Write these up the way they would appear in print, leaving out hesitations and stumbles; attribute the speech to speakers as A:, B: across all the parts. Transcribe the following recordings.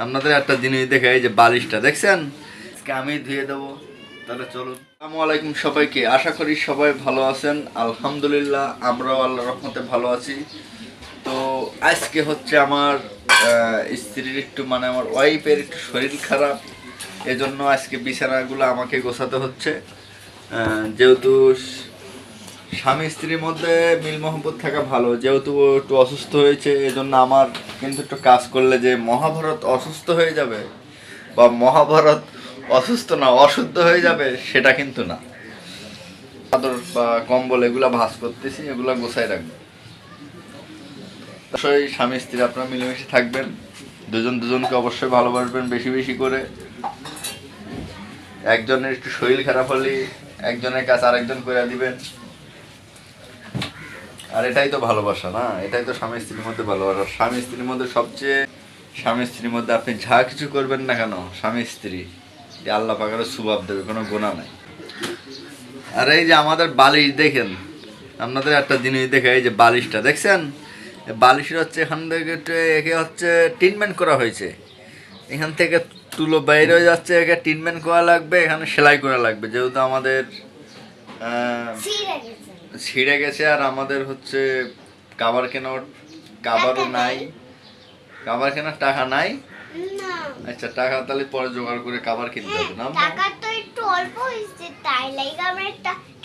A: আপনাদের একটা জিনিস দেখে, এই যে বালিশটা দেখছেন, আমি ধুয়ে দেবো। তাহলে চলুন। আসসালামু আলাইকুম সবাইকে, আশা করি সবাই ভালো আছেন। আলহামদুলিল্লাহ আমরাও আল্লাহর রহমতে ভালো আছি। তো আজকে হচ্ছে আমার স্ত্রীর একটু আমার ওয়াইফের একটু শরীর খারাপ, এজন্য আজকে বিছানাগুলো আমাকে গোছাতে হচ্ছে। যেহেতু স্বামী স্ত্রীর মধ্যে মিল মহব্বত থাকা ভালো, যেহেতু ও একটু অসুস্থ হয়েছে, এজন্য আমার কিন্তু একটু কাজ করলে যে মহাভারত অসুস্থ হয়ে যাবে বা মহাভারত অসুস্থ না অশুদ্ধ হয়ে যাবে সেটা কিন্তু না। চাদর বা কম্বল এগুলা ভাঁজ করতেছি, এগুলা গোছায় রাখবো। অবশ্যই স্বামী স্ত্রী আপনারা মিলেমিশে থাকবেন, দুজন দুজনকে অবশ্যই ভালোবাসবেন বেশি বেশি করে। একজনের একটু শরীর খারাপ হলে একজনের কাজ আরেকজন করে দিবেন, আর এটাই তো ভালোবাসা না? এটাই তো স্বামী স্ত্রীর মধ্যে ভালোবাসা। স্বামী স্ত্রীর মধ্যে সবচেয়ে, স্বামী স্ত্রীর মধ্যে আপনি যা কিছু করবেন না কেন, স্বামী স্ত্রী আল্লাহ পাকের সুবাব দেবে, কোনো গুনাহ নাই। আর এই যে আমাদের বালিশ দেখেন, আপনাদের একটা জিনিস দেখে, এই যে বালিশটা দেখছেন, বালিশের হচ্ছে এখান থেকে একে হচ্ছে ট্রিটমেন্ট করা হয়েছে। এখান থেকে তুলো বাইরে হয়ে যাচ্ছে, একে ট্রিটমেন্ট করা লাগবে, এখানে সেলাই করা লাগবে, যেহেতু আমাদের ছিঁড়ে গেছে। আর আমাদের হচ্ছে কাভার কেনার কাভারও নাই, কাভার কেনার টাকা নাই। আচ্ছা, টাকা তাহলে পরে জোগাড় করে কাভার কিনতে হবে না?
B: টাকা তো একটু অল্প হইছে, তাই লাগি আমরা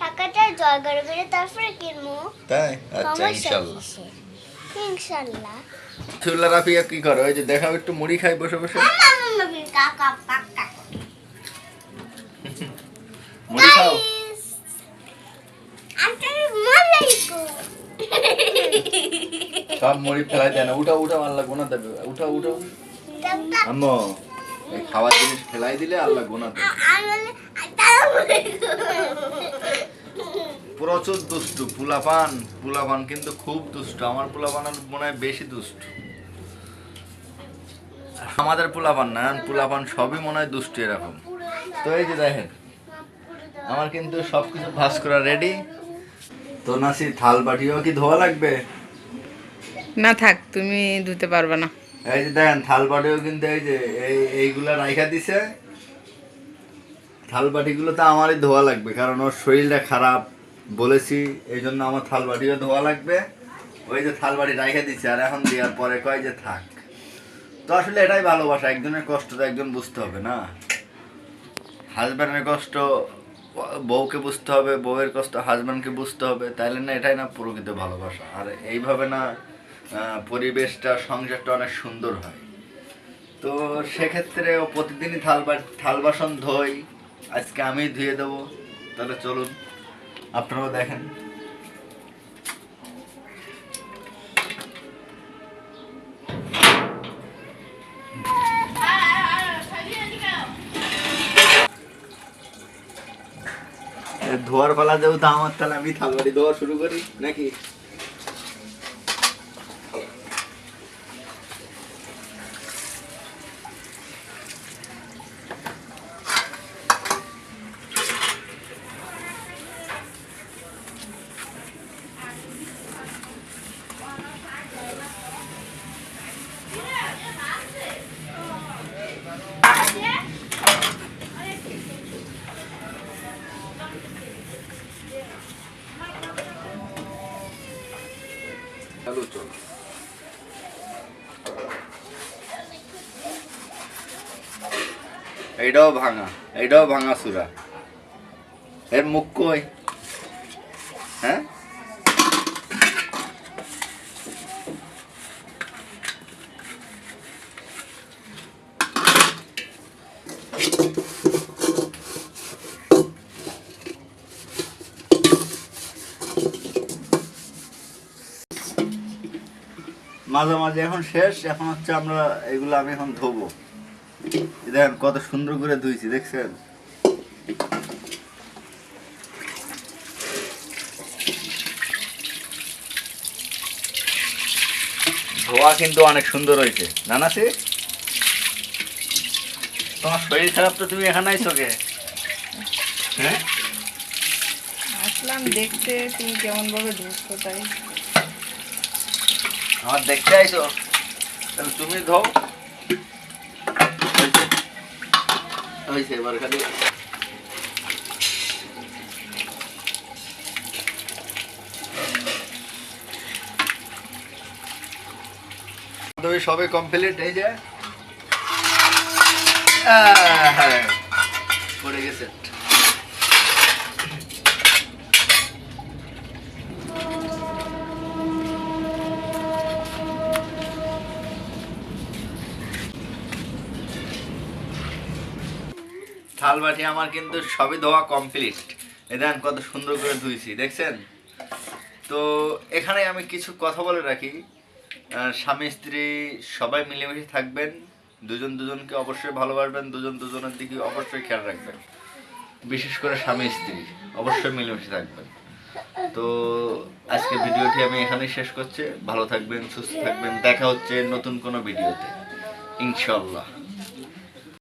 B: টাকাটা জোগাড় করে তারপরে কিনবো।
A: তাই? আচ্ছা, ইনশাআল্লাহ
B: ইনশাআল্লাহ।
A: চুল্লা রাফিয়া কি করে? ওই যে দেখাও, একটু মুড়ি খাই বসে বসে।
B: কাকা পাক্কা
A: মুড়ি খাও। সব মুড়ি ফেলাই দেয় না, উঠাও উঠাও, আল্লাহ গোনা দেবে। উঠাও উঠাও আম্মু, এই খাওয়ার জিনিস ফেলাই দিলে আল্লাহ গোনা দেবে। প্রচুর দুষ্টু পুলাপান, পুলাপান কিন্তু খুব দুষ্টু। আমার পুলাপান মনে হয় বেশি দুষ্টু। আমাদের পুলাপান না, পুলাপান সবই মনে হয় দুষ্টু এরকম। তো এই যে দেখেন, আমার কিন্তু সবকিছু ভাঁজ করা রেডি। তো নাসি থাল বাটিও কি ধোয়া লাগবে?
C: না থাক, তুমি ধুতে পারবে না।
A: এই যে দেখেন, থাল বাটিও কিন্তু এই যে এইগুলা রাইখা দিছে। থাল বাটিগুলো তো আমারই ধোয়া লাগবে, কারণ ওর শরীরটা খারাপ বলেছি, এই জন্য আমার থাল বাটিও ধোয়া লাগবে। ওই যে থাল বাটি রাইখা দিছে, আর এখন দেওয়ার পরে কয় যে থাক। তো আসলে এটাই ভালোবাসা, একজনের কষ্ট তো একজন বুঝতে হবে না? হাজব্যান্ডের কষ্ট বউকে বুঝতে হবে, বউয়ের কষ্ট হাজব্যান্ডকে বুঝতে হবে, তাইলে না এটাই না প্রকৃত ভালোবাসা। আর এইভাবে না পরিবেশটা, সংসারটা অনেক সুন্দর হয়। তো সেক্ষেত্রে ও প্রতিদিনই থাল বাসন ধোই, আজকে আমি ধুয়ে দেবো। তাহলে চলুন আপনারাও দেখেন। ধোয়ার পালা যেহেতু আমার, তাহলে আমি থাল বাটি ধোয়া শুরু করি নাকি? চলো চলো, এইটাও ভাঙা, এইটাও ভাঙা চূড়া। এর মুখ কই? হ্যাঁ, মাঝামাঝি এখন শেষ। এখন হচ্ছে আমরা এগুলো আমি এখন ধোবো। দেখেন কত সুন্দর করে ধুইছি, দেখছেন? ধোয়া কিন্তু অনেক সুন্দর হয়েছে। জানাসি, তোমার শরীর খারাপ তো তুমি এখানে আইছো কে? হ্যাঁ,
C: আসলাম দেখতে তুমি কেমন ভাবে ধুচ্ছো, তাই।
A: আমার দেখতে আইছো, তাহলে তুমি ধোও। হয়েছে এবার খালি সবে কমপ্লিট এই যে পড়ে গেছে। থাল বাটি আমার কিন্তু সবই ধোয়া কমপ্লিট। এই দেখেন কত সুন্দর করে ধুইছি, দেখছেন? তো এখানে আমি কিছু কথা বলে রাখি, স্বামী স্ত্রী সবাই মিলেমিশে থাকবেন, দুজন দুজনকে অবশ্যই ভালোবাসবেন, দুজন দুজনের দিকে অবশ্যই খেয়াল রাখবেন, বিশেষ করে স্বামী স্ত্রী অবশ্যই মিলেমিশে থাকবেন। তো আজকে ভিডিওটি আমি এখানেই শেষ করছি। ভালো থাকবেন, সুস্থ থাকবেন, দেখা হচ্ছে নতুন কোনো ভিডিওতে ইনশাল্লাহ।